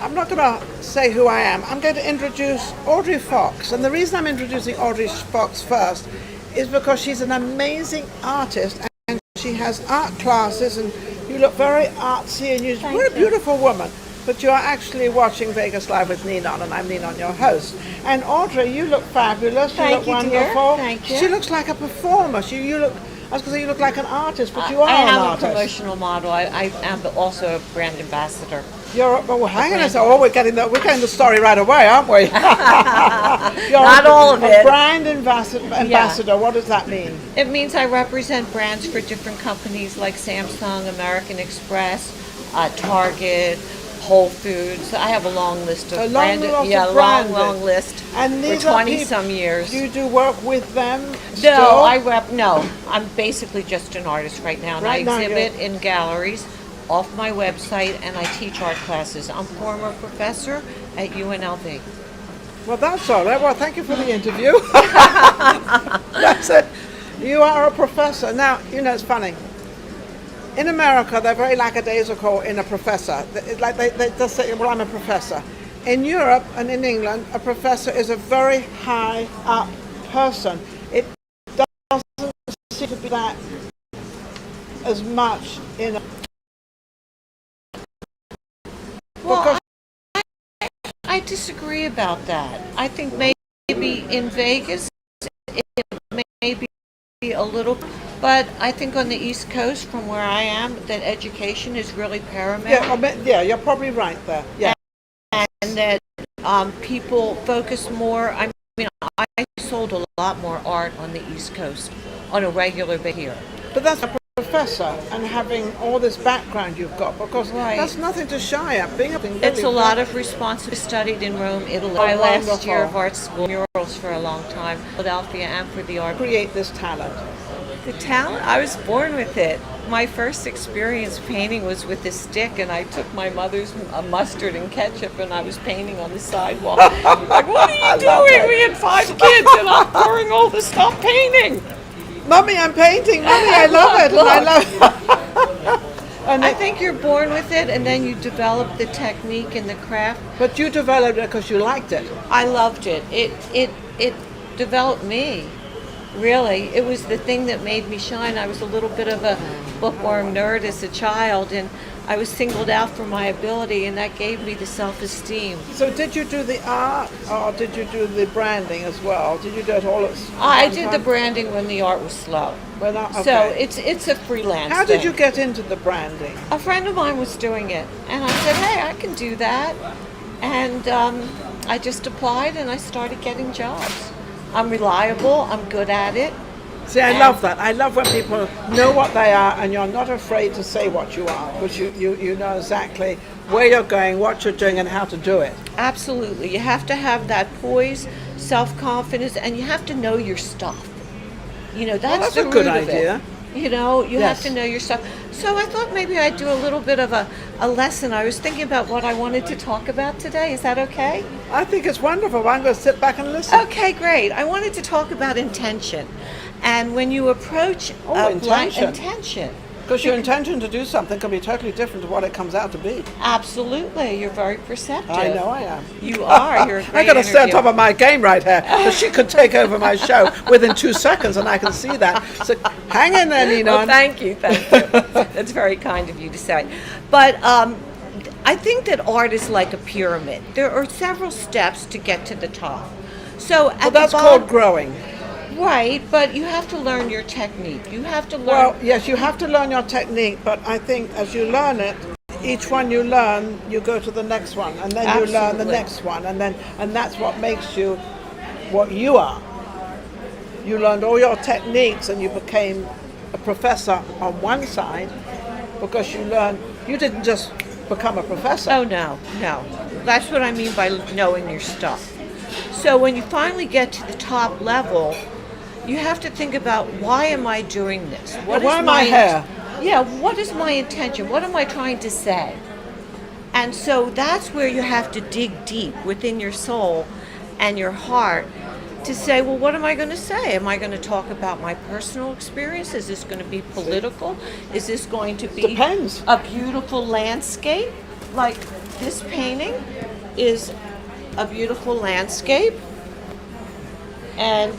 I'm not going to say who I am. I'm going to introduce Audrey Fox. And the reason I'm introducing Audrey Fox first is because she's an amazing artist and she has art classes and you look very artsy and you're a beautiful woman. But you are actually watching Vegas Live with Ninon, and I'm Ninon, your host. And Audrey, you look fabulous. You look wonderful. Dear. Thank you. She looks like a performer. You look. I was going to say you look like an artist, but you are an artist. I am a promotional model. I am also a brand ambassador. Hang on a second. We're getting the story right away, aren't we? Not all of it. Brand ambassador. What does that mean? It means I represent brands for different companies like Samsung, American Express, Target, Whole Foods. I have a long list of long list. And these for 20 some years. You do work with them? No, I'm basically just an artist right now, and I exhibit in galleries off my website, and I teach art classes. I'm former professor at UNLV. Well, that's all right. Well, thank you for the interview. That's it. You are a professor. Now, it's funny. In America, they're very lackadaisical in a professor. They just say, well, I'm a professor. In Europe and in England, a professor is a very high up person. It doesn't seem to be that as much in a... Well, I disagree about that. I think maybe in Vegas, it may be a little... But I think on the East Coast, from where I am, that education is really paramount. Yeah, you're probably right there. Yeah, and that people focus more. I mean, I sold a lot more art on the East Coast on a regular basis here. But that's a professor and having all this background you've got, because that's nothing to shy at. It's a lot of responsibility. Studied in Rome, Italy. My last year of art school, murals for a long time, Philadelphia, and for the art. Create this talent. The talent? I was born with it. My first experience painting was with a stick, and I took my mother's mustard and ketchup, and I was painting on the sidewalk. Like, what are you doing? We had 5 kids, and I'm pouring all this stuff painting. Mommy, I'm painting. Mommy, I love it. And I love it. And I think you're born with it, and then you develop the technique and the craft. But you developed it because you liked it. I loved it. It developed me. Really, it was the thing that made me shine. I was a little bit of a bookworm nerd as a child, and I was singled out for my ability, and that gave me the self-esteem. So did you do the art, or did you do the branding as well? Did you do it all at once? I did the branding when the art was slow. So it's a freelance How did you get into the branding? A friend of mine was doing it, and I said, hey, I can do that. And I just applied, and I started getting jobs. I'm reliable, I'm good at it. See, I love that. I love when people know what they are and you're not afraid to say what you are, because you know exactly where you're going, what you're doing, and how to do it. Absolutely. You have to have that poise, self-confidence, and you have to know your stuff. That's the a good root of idea. It. You have to know your stuff. So I thought maybe I'd do a little bit of a lesson. I was thinking about what I wanted to talk about today. Is that okay? I think it's wonderful. I'm going to sit back and listen. Okay, great. I wanted to talk about intention. And when you approach intention. Because your intention to do something can be totally different to what it comes out to be. Absolutely. You're very perceptive. I know I am. You are. You're a great I got to stay on top interviewer. of my game right here. So she could take over my show within 2 seconds, and I can see that. So hang in there, Ninon. Well, thank you. That's very kind of you to say. But I think that art is like a pyramid. There are several steps to get to the top. So that's called growing. Right, but you have to learn your technique. You have to learn... Well, yes, you have to learn your technique, but I think as you learn it, each one you learn, you go to the next one, and then you learn the next one, and that's what makes you what you are. You learned all your techniques, and you became a professor on one side, because you didn't just become a professor. Oh, no. That's what I mean by knowing your stuff. So when you finally get to the top level, you have to think about, why am I doing this? Why am I here? Yeah, what is my intention? What am I trying to say? And so that's where you have to dig deep within your soul and your heart to say, well, what am I going to say? Am I going to talk about my personal experience? Is this going to be political? Is this going to be Depends. a beautiful landscape? Like, this painting is a beautiful landscape, and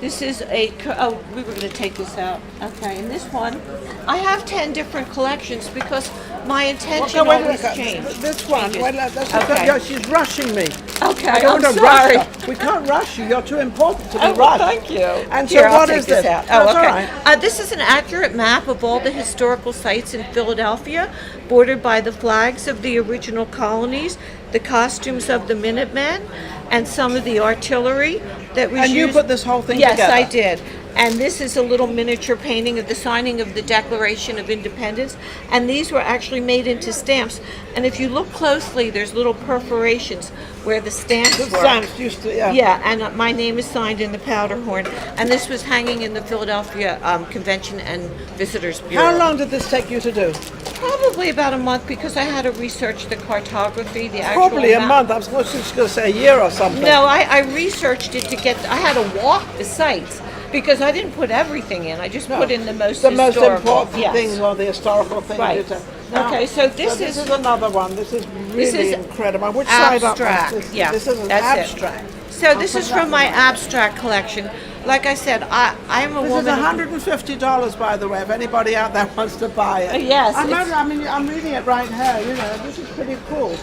this is oh, we were going to take this out. Okay, and this one, I have 10 different collections because my intention always changed. This one, changes. wait, that's Okay. yeah, she's rushing me. Okay, I don't I'm want to sorry. rush her. We can't rush you. You're too important to be Oh, rushed. thank you. And Here, so I'll what take is this this? out. That's Oh, all okay. right. This is an accurate map of all the historical sites in Philadelphia, bordered by the flags of the original colonies, the costumes of the Minutemen, and some of the artillery that was And you used. put this whole thing yes, together? I did. And this is a little miniature painting of the signing of the Declaration of Independence. And these were actually made into stamps. And if you look closely, there's little perforations where the stamps The were. stamps used to, yeah. Yeah, and my name is signed in the powder horn. And this was hanging in the Philadelphia Convention and Visitors Bureau. How long did this take you to do? Probably about a month because I had to research the cartography, the actual Probably a map. month. I was just going to say a year or something. No, I researched it to get. I had to walk the sites because I didn't put everything in. I just No. put in the most The most historical. important Yes. things or the historical things. Right. you tell. Now, Okay, so this this is- is another one. This is really is incredible. Which side up? abstract. This, Yeah, this is an that's it. abstract. So this is from my abstract collection. Like I said, I'm a This is woman. of- $150, by the way, if anybody out there wants to buy it. Yes, I'm reading it right here. You know, this is pretty cool.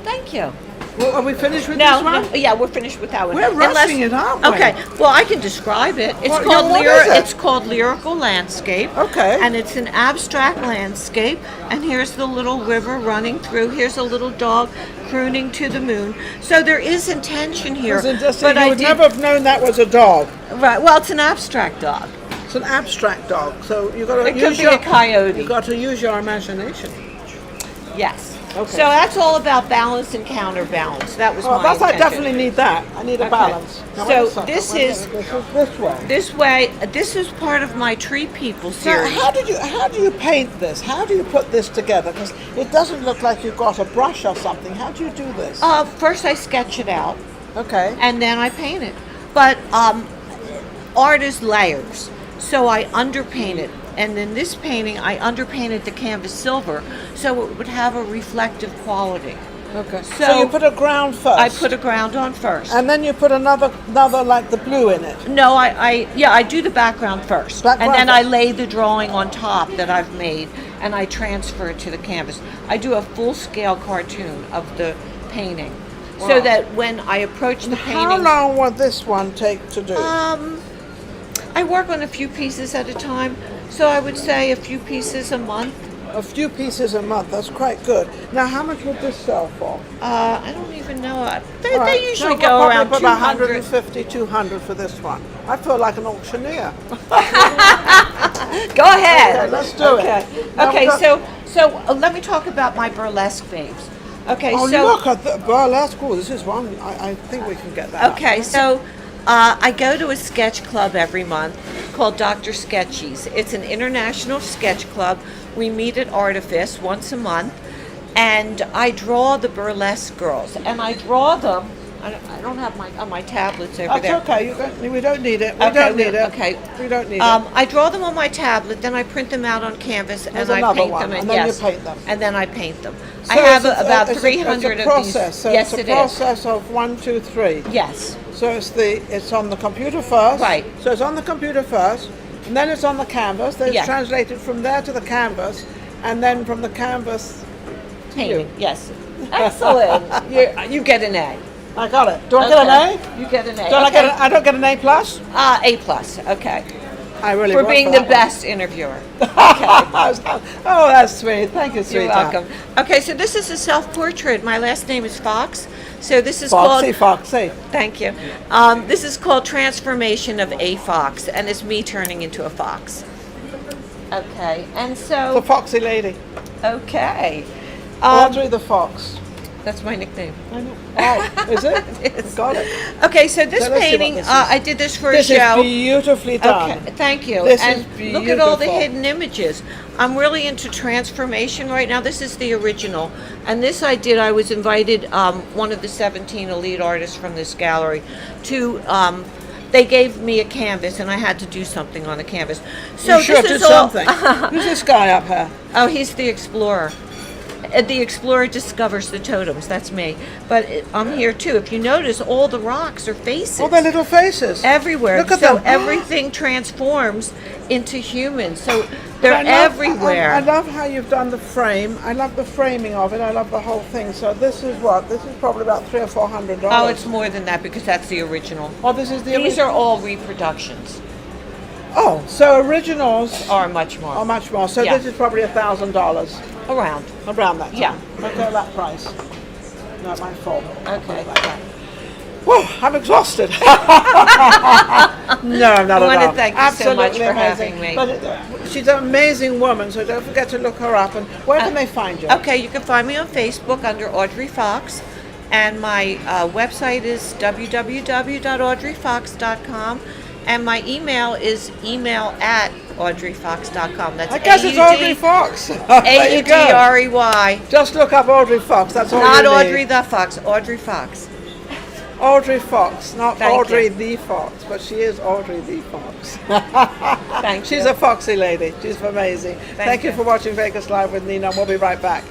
Thank you. Well, are we finished with No, this one? no, yeah, we're finished with that one. We're rushing it, aren't we? Okay, well, I can describe it. It's Well, called yeah, what is it? It's called Lyrical Landscape. Okay. And it's an abstract landscape. And here's the little river running through. Here's a little dog crooning to the moon. So there is intention here. But you would never have known that was a dog. Right. Well, it's an abstract dog. It's an abstract dog, so you got to It use could be a coyote. You got to use your imagination. Yes. Okay. So that's all about balance and counterbalance. That was Oh, my that's I intention. definitely need that. I need a Okay. balance. Now, So wait a second. this Wait a is- minute. This way. This way, this is part of my Tree People Now, series. how do you paint this? How do you put this together? Because it doesn't look like you've got a brush or something. How do you do this? First I sketch it out, Okay. and then I paint it. But art is layers, so I underpaint it. And in this painting, I underpainted the canvas silver, so it would have a reflective quality. Okay. So So you put a ground first. I put a ground on first. And then you put another like the blue in it. No, I do the background first, Background and then I first. lay the drawing on top that I've made, and I transfer it to the canvas. I do a full-scale cartoon of the painting, so Wow. that when I approach the How painting, long will this one take to do? I work on a few pieces at a time. So I would say a few pieces a month. A few pieces a month. That's quite good. Now, how much would this sell for? I don't even know. They All right. usually So go we'll around probably put 200. 150, 200 for this one. I feel like an auctioneer. Go ahead. Okay, let's do it. Now Okay. we've got- So let me talk about my burlesque babes. Okay. Oh, so look at the burlesque. Oh, this is one. I think we can get that. Okay, so I go to a sketch club every month called Dr. Sketchies. It's an international sketch club. We meet at Artifice once a month, and I draw the burlesque girls. And I draw them. I don't have my tablets over That's there. okay. We don't need it. We Okay, don't need it. okay. We don't need it. I draw them on my tablet, then I print them out on canvas, There's and I another paint one, them. and then you paint them. And then I paint them. So I have it's a- about it's a- 300 it's a process. of these. So Yes, it's it a is. process of 1, 2, 3. Yes. So it's on the computer first. Right. So it's on the computer first, and then it's on the canvas. Then it's Yeah. translated from there to the canvas, and then from the canvas. Painting, yes. Excellent. You get an A. I got it. Do I get an A? You get an A. Don't I Okay. get? I don't get an A plus. A plus. Okay. I really. For work being for the that best interviewer. one. Oh, that's sweet. Thank you, You're sweetheart. welcome. Okay, so this is a self-portrait. My last name is Fox. So this is Foxy, called. Foxy. Thank you. This is called Transformation of a Fox, and it's me turning into a fox. Okay, and The so Foxy lady. okay, Audrey the Fox. that's my nickname. I know. Oh, is it? Yes. Got it. Okay, so this So let's see what painting, this is. I did this for This a show. is beautifully done. Okay, thank you. This and is look at all the beautiful. hidden images. I'm really into transformation right now. This is the original. And this I was invited, one of the 17 elite artists from this gallery, to, they gave me a canvas and I had to do something on the canvas. So You sure this did is all, something. Who's this guy up here? oh, he's the explorer. The explorer discovers the totems. That's me. But I'm here too. If you notice, all the rocks are faces. All their little faces. Everywhere. Look at so them. everything transforms into humans. So they're I love- everywhere. I love how you've done the frame. I love the framing of it. I love the whole thing. So this is what? This is probably about $300 or $400. Oh, it's more than that because that's the original. Oh, this is the These original. are all reproductions. Oh, so originals Are much more. are much more. So Yeah. this is probably $1,000. Around. Around that time. Yeah. Okay, that price. Not my fault. Okay. Whew, I'm exhausted. No, I'm not I want at to all. thank you so much Absolutely for amazing. having me. But she's an amazing woman, so don't forget to look her up. And where can they find you? Okay, you can find me on Facebook under Audrey Fox, and my website is www.audreyfox.com, and my email is email@audreyfox.com. That's I guess it's Audrey Fox. There you go. AUDREY. Just look up Audrey Fox. That's all Not you need. Audrey the Fox, Audrey Fox. Audrey Fox, not Thank Audrey you. the Fox, but she is Audrey the Fox. Thank She's you. a foxy lady. She's amazing. Thank you you. for watching Vegas Live with Ninon. We'll be right back.